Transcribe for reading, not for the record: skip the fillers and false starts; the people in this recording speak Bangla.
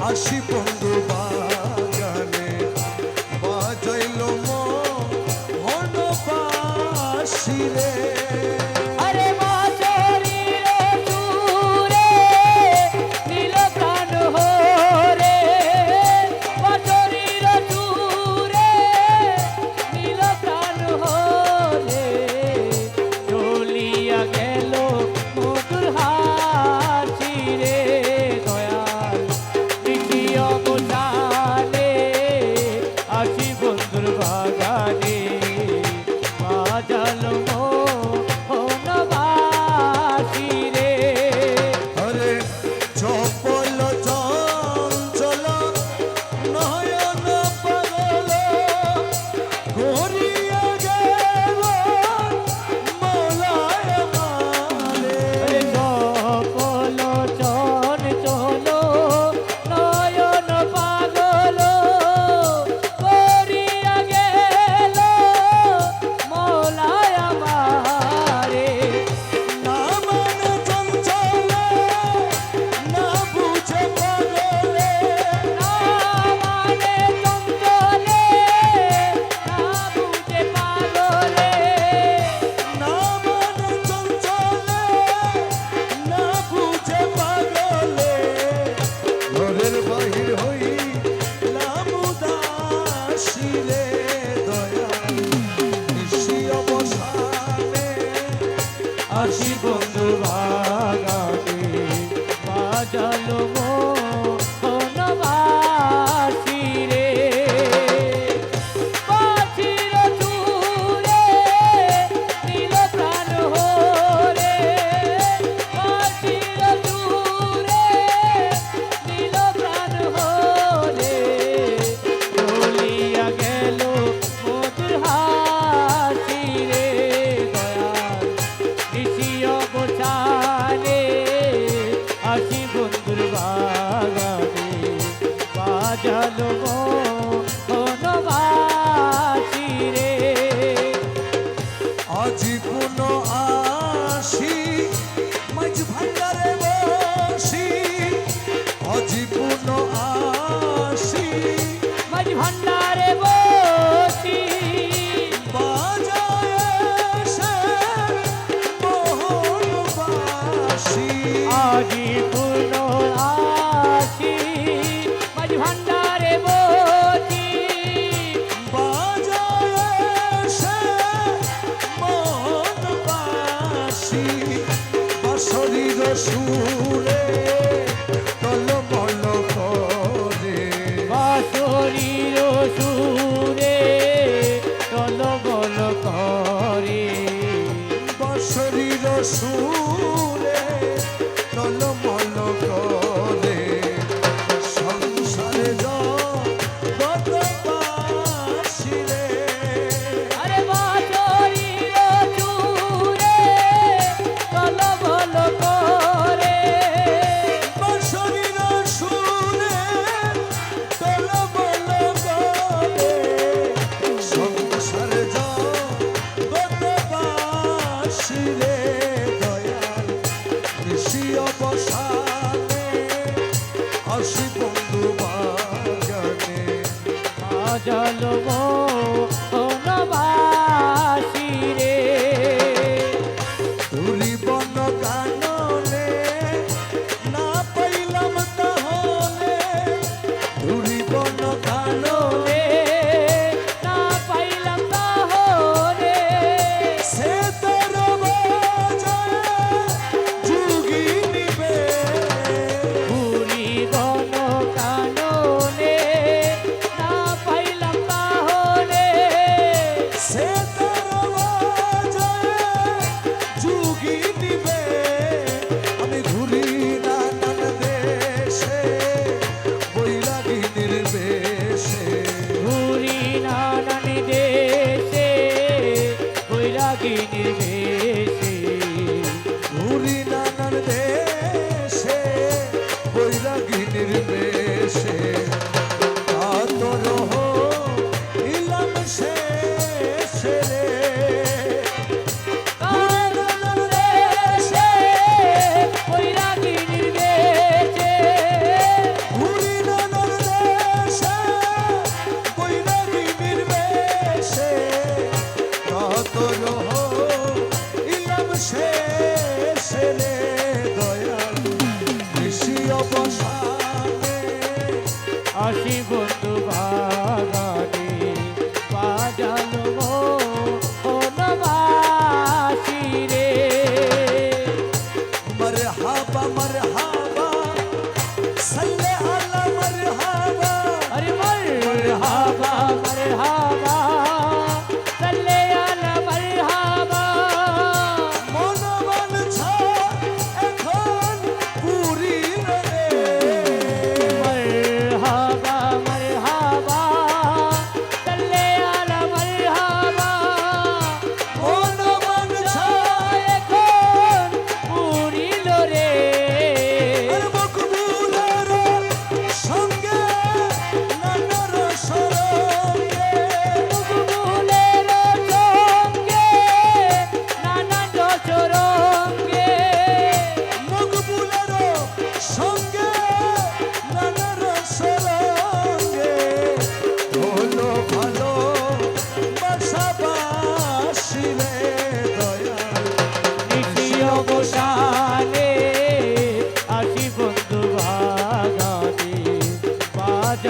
আসি বন্ধু বাগানে বাজাইল মোহন বাঁশি রে। আরে বাঁশরির সুরে নীল প্রাণ হরে, বাঁশরির সুরে নীল প্রাণ হরে, চলিয়া গেল মধুর হাসি রে দয়াল দ্বিতীয় বোঝালে আসি বন্ধুর বাগানে বাজাল মোহন বাঁশি রে। আরে চপল চঞ্চল নয়ন পাগল ঘুরিয়া গেল মলায় মালে। সকল চঞ্চল নয়ন পাগল করিয়া গেল মৌলায় আমারে। না মানে চঞ্চলে না বুঝে পাগলে, না মানে চঞ্চলে না বুঝে পাগলে, না মানে চঞ্চলে না বুঝে পাগলে, ঘরের বাহির হইলাম উদাসী রে দয়াল নিশি অবসানে আসি বন্ধু বাগানে বাজাল মোহন বাঁশি রে। বাঁশির সুরে নীল প্রাণ হরে, বাঁশির সুরে নীল প্রাণ হরে, চলিয়া গেল মধুর হাসি রে দয়াল নিশিয় গোছালে আসি বন্ধুর বাগানে বাজাল মোহন বাঁশি রে। আজি পুন আসি মাঝ ভান্ডারে বসি, আজি পুন আসি মাঝ ভান্ডারে বসি, বাজায় এসে মোহন বাঁশি। আজি পূর্ণ আসি মাঝ ভান্ডারে বসি, বাজায় এসে মোহন বাঁশি। বাঁশরির সুরে টলমল করে, বাঁশরির সুরে টলমল করে, বাঁশরির সুরে টলমল করে, সংসারে জগৎ বাঁশি রে। আরে বাঁশরির সুরে টলমল করে, বাঁশরির সুরে টলমল করে, সংসারে জগৎ বাঁশি রে দয়াল নিশি অবসানে আসি বন্ধু বাগানে বাজাল মোহন বাঁশি রে। তুলি বন কাননে না পাইলাম তাহলে, তুলি বন কাননে না পাইলাম তাহলে, সে তোর বাজায় যুগি নিবে। পুরি গণ কাননে না পাইলাম তাহলে, আসি বন্ধু বাগানে বাজালো বনবাসী রে मरहबा मरहबा सल्ले अला मरहबा अरे मरहबा मरहबा सल्ले अला मरहबा मन मन छा এখন পুরি রে मरहबा मरहबा सल्ले अला मरहबा मन मन छा এখন পুরিল রে আর মকবুলের সঙ্গে নানার সরঙ্গে মকবুলের সঙ্গে নানান চরঙ্গে মকবুলের সঙ্গে নানার সরঙ্গে হলো ভালো বাসাবাসী রে দয়াল নিশিও বসানে আসি বন্ধু বাগানে বাজা